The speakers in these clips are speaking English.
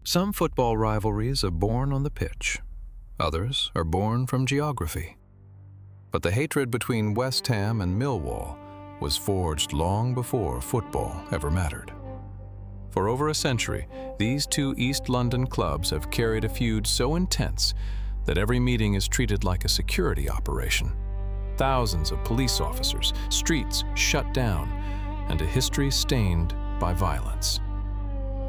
Some football rivalries are born on the pitch. Others are born from geography. But the hatred between West Ham and Millwall was forged long before football ever mattered. For over a century, these two East London clubs have carried a feud so intense that every meeting is treated like a security operation. Thousands of police officers, streets shut down, and a history stained by violence.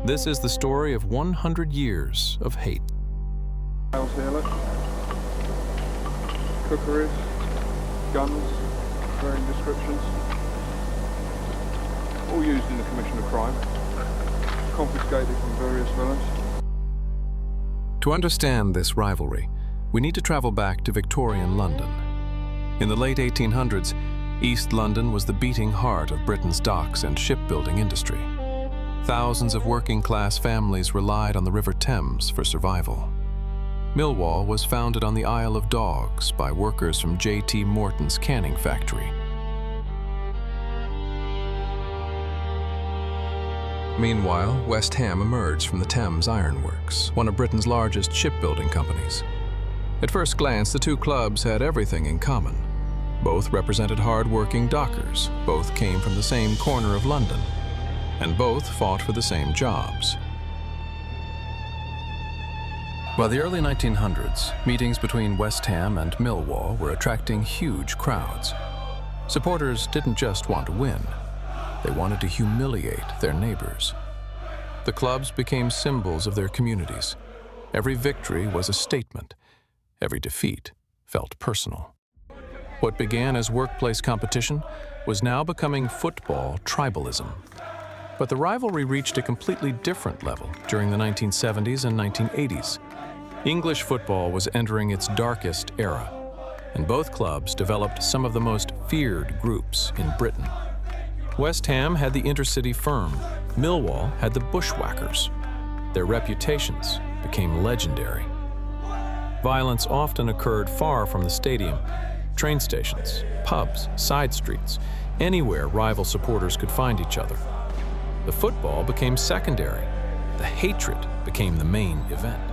This is the story of 100 years of hate. Sailors, cookeries, guns, varying descriptions, all used in the commission of crime, confiscated from various villains. To understand this rivalry, we need to travel back to Victorian London. In the late 1800s, East London was the beating heart of Britain's docks and shipbuilding industry. Thousands of working-class families relied on the River Thames for survival. Millwall was founded on the Isle of Dogs by workers from J.T. Morton's canning factory. Meanwhile, West Ham emerged from the Thames Ironworks, one of Britain's largest shipbuilding companies. At first glance, the two clubs had everything in common. Both represented hard-working dockers, both came from the same corner of London, and both fought for the same jobs. By the early 1900s, meetings between West Ham and Millwall were attracting huge crowds. Supporters didn't just want to win, they wanted to humiliate their neighbors. The clubs became symbols of their communities. Every victory was a statement. Every defeat felt personal. What began as workplace competition was now becoming football tribalism. But the rivalry reached a completely different level during the 1970s and 1980s. English football was entering its darkest era, and both clubs developed some of the most feared groups in Britain. West Ham had the intercity firm. Millwall had the bushwhackers. Their reputations became legendary. Violence often occurred far from the stadium. Train stations, pubs, side streets, anywhere rival supporters could find each other. The football became secondary. The hatred became the main event.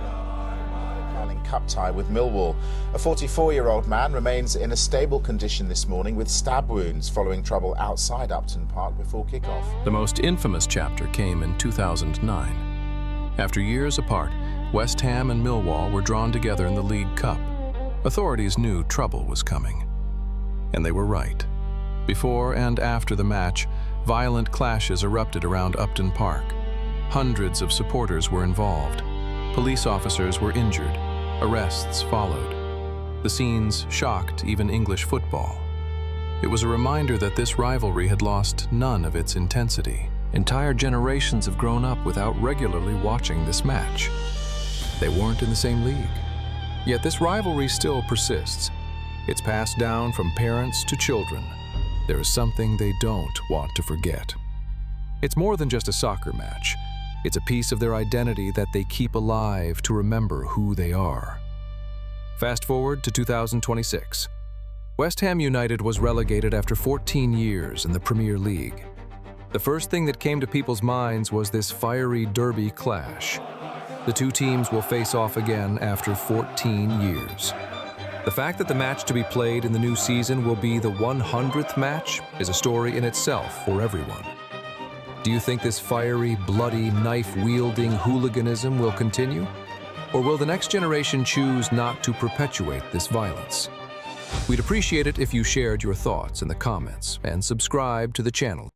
Cup tie with Millwall. A 44-year-old man remains in a stable condition this morning with stab wounds following trouble outside Upton Park before kick-off. The most infamous chapter came in 2009. After years apart, West Ham and Millwall were drawn together in the League Cup. Authorities knew trouble was coming. And they were right. Before and after the match, violent clashes erupted around Upton Park. Hundreds of supporters were involved. Police officers were injured. Arrests followed. The scenes shocked even English football. It was a reminder that this rivalry had lost none of its intensity. Entire generations have grown up without regularly watching this match. They weren't in the same league. Yet this rivalry still persists. It's passed down from parents to children. There is something they don't want to forget. It's more than just a soccer match. It's a piece of their identity that they keep alive to remember who they are. Fast forward to 2026. West Ham United was relegated after 14 years in the Premier League. The first thing that came to people's minds was this fiery derby clash. The two teams will face off again after 14 years. The fact that the match to be played in the new season will be the 100th match is a story in itself for everyone. Do you think this fiery, bloody, knife-wielding hooliganism will continue? Or will the next generation choose not to perpetuate this violence? We'd appreciate it if you shared your thoughts in the comments and subscribe to the channel.